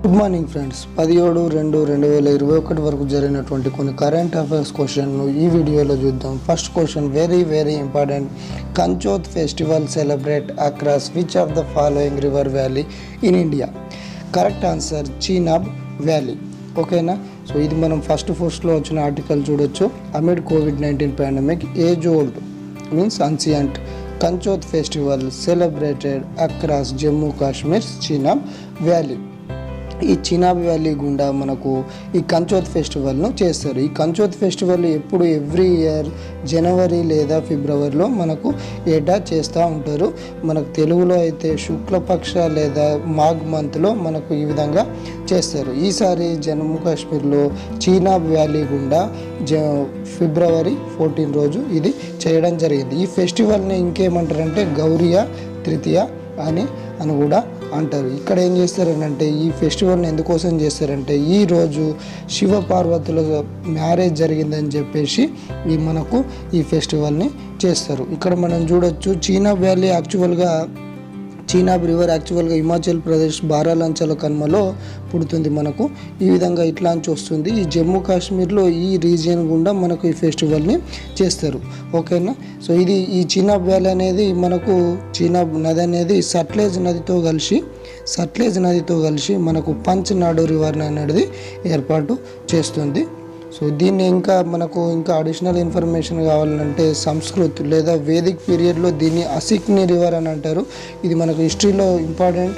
Good morning friends. 17/2/2021 వరకు జరిగినటువంటి కొన్ని కరెంట్ అఫైర్స్ క్వశ్చన్ను ఈ వీడియోలో చూద్దాం. First question, very important. Kanchoth festival celebrate across which of the following river valley in India? Correct answer Chenab valley. ఓకేనా? So ఇది మనం ఫస్ట్లో వచ్చిన ఆర్టికల్ చూడొచ్చు. అమిడ్ కోవిడ్-19 pandemic age old means ancient Kanchoth festival celebrated across Jammu Kashmir Chenab valley. ఈ చీనాబ్ వ్యాలీ గుండా మనకు ఈ కంచోత్ ఫెస్టివల్ను చేస్తారు. ఈ కంచోత్ ఫెస్టివల్ ఎప్పుడు ఎవ్రీ ఇయర్ జనవరి లేదా ఫిబ్రవరిలో మనకు ఏటా చేస్తూ ఉంటారు. మనకు తెలుగులో అయితే శుక్లపక్ష లేదా మాఘ్ మంత్లో మనకు ఈ విధంగా చేస్తారు. ఈసారి జమ్మూ కాశ్మీర్లో చీనాబ్ వ్యాలీ గుండా ఫిబ్రవరి 14 రోజు ఇది చేయడం జరిగింది. ఈ ఫెస్టివల్ని ఇంకేమంటారంటే గౌరియా తృతీయ అని కూడా అంటారు. ఇక్కడ ఏం చేస్తారంటే ఈ ఫెస్టివల్ని ఎందుకోసం చేస్తారంటే ఈరోజు శివ పార్వతుల మ్యారేజ్ జరిగిందని చెప్పేసి మనకు ఈ ఫెస్టివల్ని చేస్తారు. ఇక్కడ మనం చూడొచ్చు చీనాబ్ వ్యాలీ చీనాబ్ రివర్ యాక్చువల్గా హిమాచల్ ప్రదేశ్ బారాలంచల కన్మలో పుడుతుంది. మనకు ఈ విధంగా ఇట్లాంటి వస్తుంది. ఈ జమ్మూ కాశ్మీర్లో ఈ రీజియన్ గుండా మనకు ఈ ఫెస్టివల్ని చేస్తారు. ఓకేనా? సో ఈ చీనాబ్ వ్యాలీ అనేది మనకు చీనాబ్ నది అనేది సట్లెజ్ నదితో కలిసి మనకు పంచ్ నాడు రివర్ అనేది ఏర్పాటు చేస్తుంది. సో దీన్ని మనకు అడిషనల్ ఇన్ఫర్మేషన్ కావాలంటే సంస్కృత్ లేదా వేదిక్ పీరియడ్లో దీన్ని అసిక్ని రివర్ అని అంటారు. ఇది మనకు హిస్టరీలో ఇంపార్టెంట్.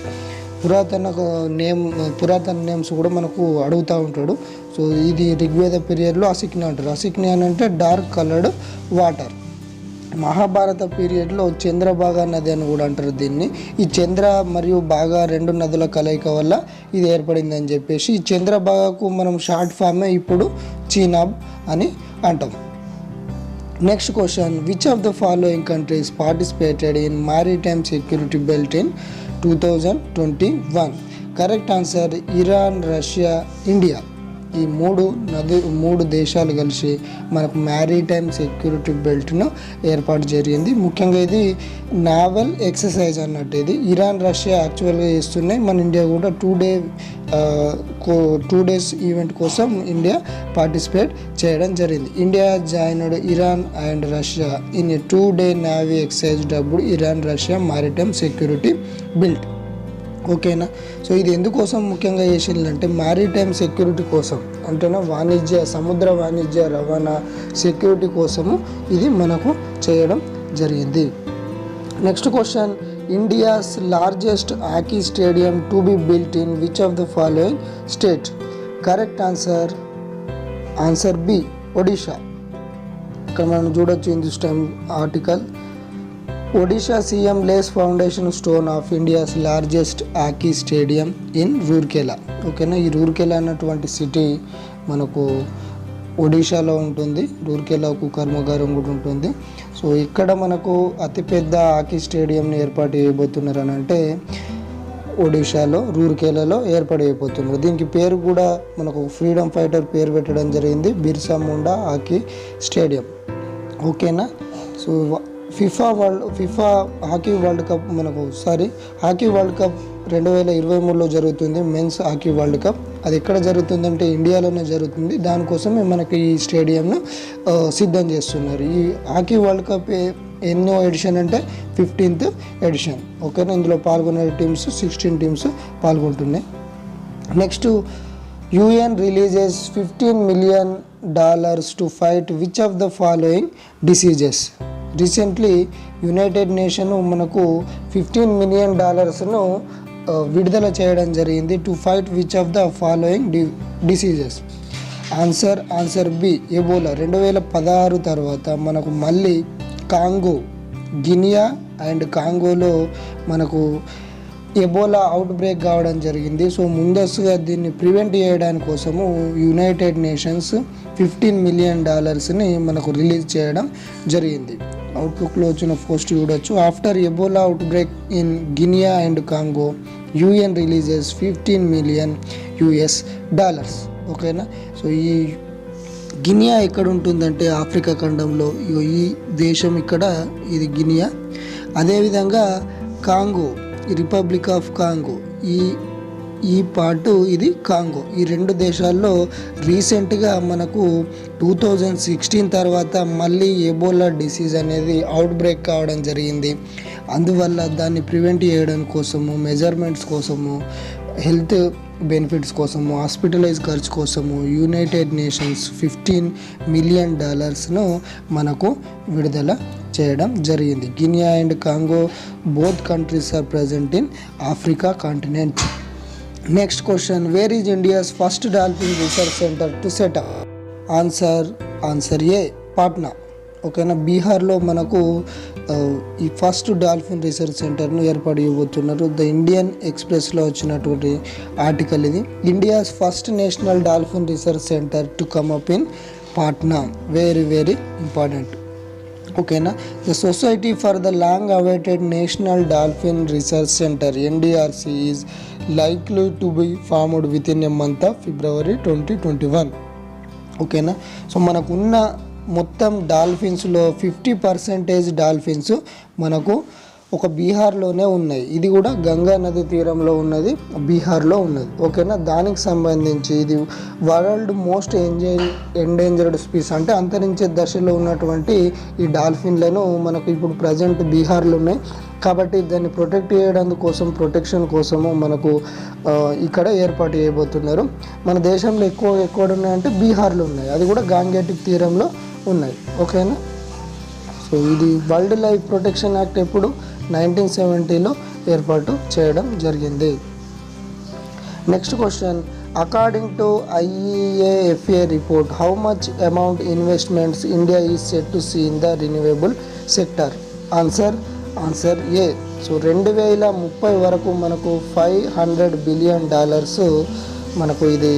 పురాతన నేమ్స్ కూడా మనకు అడుగుతూ ఉంటాడు. సో ఇది ఋగ్వేద పీరియడ్లో అసిక్ని అంటారు. అసిక్ని అని అంటే డార్క్ కలర్డ్ వాటర్. మహాభారత పీరియడ్లో చంద్రభాగా నది అని కూడా అంటారు దీన్ని. ఈ చంద్ర మరియు భాగా రెండు నదుల కలయిక వల్ల ఇది ఏర్పడిందని చెప్పేసి ఈ చంద్రభాగాకు మనం షార్ట్ ఫామే ఇప్పుడు చీనాబ్ అని అంటాం. Next question, which of the following countries participated in maritime security belt in 2021? Correct answer Iran, Russia, India. ఈ మూడు దేశాలు కలిసి మనకు మ్యారిటైమ్ సెక్యూరిటీ బెల్ట్ను ఏర్పాటు జరిగింది. ముఖ్యంగా ఇది నావల్ ఎక్సర్సైజ్ అన్నట్టు. ఇది ఇరాన్, రష్యా యాక్చువల్గా చేస్తున్నాయి. మన ఇండియా కూడా 2 డేస్ ఈవెంట్ కోసం ఇండియా పార్టిసిపేట్ చేయడం జరిగింది. India joined Iran and Russia in 2-day navy exercise dubbed Iran Russia maritime security built. ఓకేనా? సో ఇది ఎందుకోసం ముఖ్యంగా చేసిందంటే మ్యారిటైమ్ సెక్యూరిటీ కోసం, అంటేనా సముద్ర వాణిజ్య రవాణా సెక్యూరిటీ కోసము ఇది మనకు చేయడం జరిగింది. Next question, India's largest hockey stadium to be built in which of the following state? Correct answer B, Odisha. ఇక్కడ మనం చూడొచ్చు Hindustan article. Odisha CM lays foundation stone of India's largest hockey stadium in Rourkela. ఓకేనా? ఈ రూర్కెలా అన్నటువంటి సిటీ మనకు ఒడిషాలో ఉంటుంది. రూర్కెలాకు కర్మాగారం కూడా ఉంటుంది. సో ఇక్కడ మనకు అతిపెద్ద హాకీ స్టేడియంని ఏర్పాటు చేయబోతున్నారు అని అంటే ఒడిషాలో రూర్కెలాలో ఏర్పాటు చేయబోతున్నారు. దీనికి పేరు కూడా మనకు ఫ్రీడమ్ ఫైటర్ పేరు పెట్టడం జరిగింది, బిర్సా ముండా హాకీ స్టేడియం. ఓకేనా? So FIFA hockey world cup hockey world cup 2023లో జరుగుతుంది. Men's hockey world cup. అది ఎక్కడ జరుగుతుందంటే ఇండియాలోనే జరుగుతుంది. దానికోసమే మనకి ఈ స్టేడియంను సిద్ధం చేస్తున్నారు. ఈ హాకీ వరల్డ్ కప్ ఎన్నో ఎడిషన్ అంటే 15th ఎడిషన్. ఓకేనా? ఇందులో పాల్గొనే టీమ్స్ 16 టీమ్స్ పాల్గొంటున్నాయి. Next, UN releases $15 million to fight which of the following diseases? Recently united nation మనకు $15 million విడుదల చేయడం జరిగింది to fight which of the following diseases. Answer B, Ebola. 2016 తర్వాత మనకు మళ్ళీ గినియా అండ్ కాంగోలో మనకు ఎబోలా అవుట్ బ్రేక్ కావడం జరిగింది. సో ముందస్తుగా దీన్ని ప్రివెంట్ చేయడానికి కోసము యునైటెడ్ నేషన్స్ $15 million మనకు రిలీజ్ చేయడం జరిగింది. అవుట్లుక్లో వచ్చిన పోస్ట్ చూడొచ్చు. After Ebola out break in Guinea and Congo, UN releases $15 million. ఓకేనా? సో ఈ గినియా ఎక్కడ ఉంటుందంటే ఆఫ్రికా ఖండంలో. ఈ దేశం ఇది గినియా. అదేవిధంగా కాంగో, రిపబ్లిక్ ఆఫ్ కాంగో, ఈ ఈ పార్ట్ ఇది కాంగో. ఈ రెండు దేశాల్లో రీసెంట్గా మనకు 2016 తర్వాత మళ్ళీ ఎబోలా డిసీజ్ అనేది అవుట్ బ్రేక్ కావడం జరిగింది. అందువల్ల దాన్ని ప్రివెంట్ చేయడం కోసము, మెజర్మెంట్స్ కోసము, హెల్త్ బెనిఫిట్స్ కోసము, హాస్పిటలైజ్ ఖర్చు కోసము యునైటెడ్ నేషన్స్ $15 మిలియన్ మనకు విడుదల చేయడం జరిగింది. Guinea and Congo both countries are present in Africa continent. Next question, where is India's first dolphin research centre to set up? Answer A, Patna. ఓకేనా, బీహార్లో మనకు ఈ ఫస్ట్ డాల్ఫిన్ రీసెర్చ్ సెంటర్ను ఏర్పాటు చేయబోతున్నారు. ద ఇండియన్ ఎక్స్ప్రెస్లో వచ్చినటువంటి ఆర్టికల్ ఇది. India's first national dolphin research centre to come up in Patna. Very very important. ఓకేనా, the society for the long awaited national dolphin research centre NDRC is likely to be formed within a month of February 2021. ఓకేనా, so మనకున్న మొత్తం డాల్ఫిన్స్లో 50% dolphins మనకు ఒక బీహార్లోనే ఉన్నాయి. ఇది కూడా గంగా నది తీరంలో ఉన్నది, బీహార్లో ఉన్నది. ఓకేనా, దానికి సంబంధించి ఇది వరల్డ్ మోస్ట్ ఎండేంజర్డ్ స్పీస్, అంటే అంతరించే దశలో ఉన్నటువంటి ఈ డాల్ఫిన్లను మనకు ఇప్పుడు ప్రజెంట్ బీహార్లో ఉన్నాయి. కాబట్టి దాన్ని ప్రొటెక్ట్ చేయడం కోసం, ప్రొటెక్షన్ కోసము మనకు ఇక్కడ ఏర్పాటు చేయబోతున్నారు. మన దేశంలో ఎక్కడ ఉన్నాయంటే బీహార్లో ఉన్నాయి, అది కూడా గాంగేటిక్ తీరంలో ఉన్నాయి. ఓకేనా, సో ఇది వరల్డ్ లైఫ్ ప్రొటెక్షన్ యాక్ట్ ఎప్పుడు 1970లో ఏర్పాటు చేయడం జరిగింది. Next question, according to IEAFA report how much amount investments India is set to see in the renewable sector? Answer A. So 2030 వరకు మనకు $500 బిలియన్ మనకు ఇది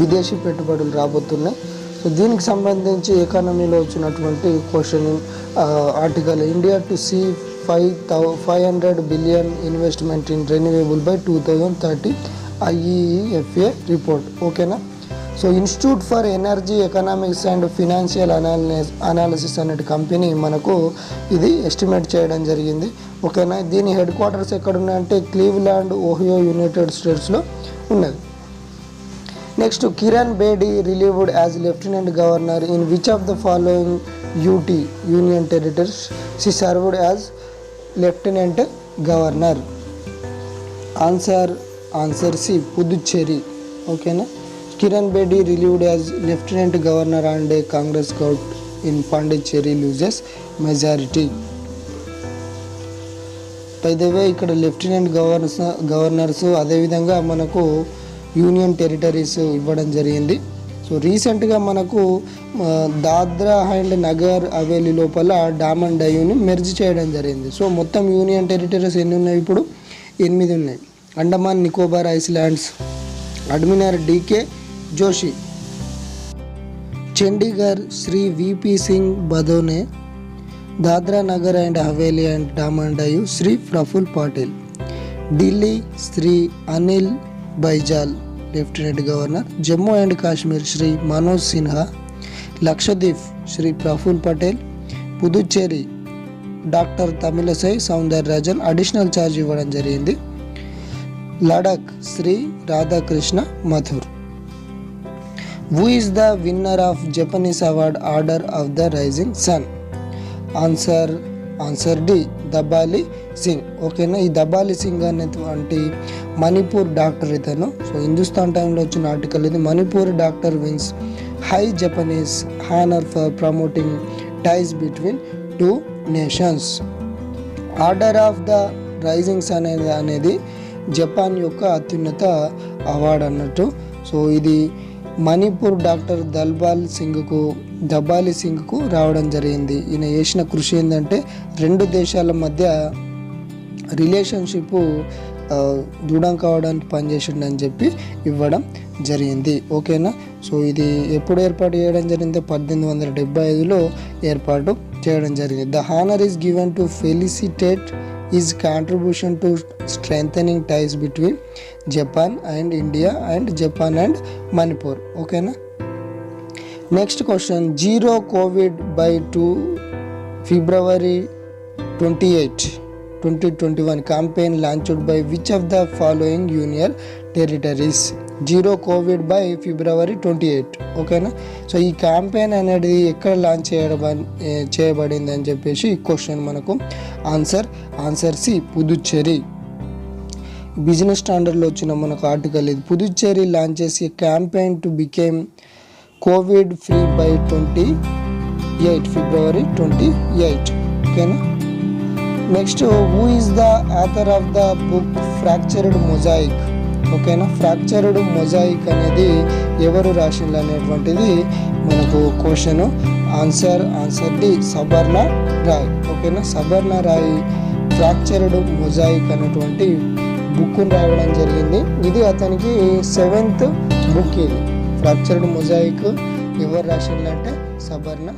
విదేశీ పెట్టుబడులు రాబోతున్నాయి. సో దీనికి సంబంధించి ఎకానమీలో వచ్చినటువంటి question article, India to see $500 billion investment in renewable by 2030 IEAFA report. ఓకేనా, so institute for energy economics and financial analysis అనే కంపెనీ మనకు ఇది ఎస్టిమేట్ చేయడం జరిగింది. ఓకేనా, దీని హెడ్ క్వార్టర్స్ ఎక్కడ ఉన్నాయంటే క్లీవ్లాండ్, ఓహియో, యునైటెడ్ స్టేట్స్లో ఉన్నది. Next, Kiran Bedi relieved as lieutenant governor in which of the following UT union territories she served as lieutenant governor? Answer C, Puducherry. ఓకేనా, Kiran Bedi relieved as lieutenant governor and a Congress govt in Pondicherry loses majority. పైదవే ఇక్కడ lieutenant governors అదేవిధంగా మనకు union territories ఇవ్వడం జరిగింది. So రీసెంట్గా మనకు Dadra and Nagar Haveli లోపల డామన్ డయ్యూని మెర్జ్ చేయడం జరిగింది. సో మొత్తం యూనియన్ టెరిటరీస్ ఎన్ని ఉన్నాయి? ఇప్పుడు 8 ఉన్నాయి. Andaman Nicobar islands, admiral DK Joshi, Chandigarh Shri VP Singh Badnore, Dadra Nagar and Haveli and Daman Diu Shri Praful Patel, Delhi Shri Anil Baijal lieutenant governor, Jammu and Kashmir Shri Manoj Sinha, Lakshadweep Shri Praful Patel, Puducherry doctor Tamilisai Soundararajan additional charge ఇవ్వడం జరిగింది, Ladakh Shri Radhakrishna Mathur. Who is the winner of Japanese award order of the rising sun? Answer D, Dabali Singh. ఓకేనా, ఈ దబాలి సింగ్ అనేటువంటి మణిపూర్ డాక్టర్ ఇతను. సో హిందుస్థాన్ టైంలో వచ్చిన ఆర్టికల్ ఇది. Manipur doctor wins high Japanese honour for promoting ties between 2 nations. Order of the rising sun అనేది Japan యొక్క అత్యున్నత అవార్డు అన్నట్టు. సో ఇది మణిపూర్ డాక్టర్ దబాలి సింగ్కు రావడం జరిగింది. ఈయన చేసిన కృషి ఏంటంటే 2 దేశాల మధ్య రిలేషన్షిప్ దృఢం కావడానికి పనిచేసిండని చెప్పి ఇవ్వడం జరిగింది. ఓకేనా, సో ఇది ఎప్పుడు ఏర్పాటు చేయడం జరిగింది? 1875లో ఏర్పాటు చేయడం జరిగింది. The honour is given to felicitate his contribution to strengthening ties between Japan and India and Japan and Manipur. ఓకేనా, next question, zero covid by 2 February 28 2021 campaign launched by which of the following union territories? Zero covid by February 28. ఓకేనా. So ఈ campaign అనేది ఎక్కడ launch చేయబడింది అని చెప్పేసి question మనకు. Answer C Puducherry. Business స్టాండర్డ్లో వచ్చిన మనకు ఆర్టికల్ ఇది. Puducherry launches a campaign to became covid free by 28 February 28. ఓకేనా. Next, who is the author of the book fractured mosaic? ఓకేనా. ఫ్రాక్చర్డ్ మొజాయిక్ అనేది ఎవరు రాసిండ్రు అనేటువంటిది మనకు క్వశ్చన్. Answer D Sabarna Roy. ఓకేనా. సబర్ణ రాయ్ ఫ్రాక్చర్డ్ మొజాయిక్ అనేటువంటి బుక్ను రాయడం జరిగింది. ఇది అతనికి 7th బుక్. ఇది ఫ్రాక్చర్డ్ మొజాయిక్ ఎవరు రాసిండ్రు అంటే సబర్ణ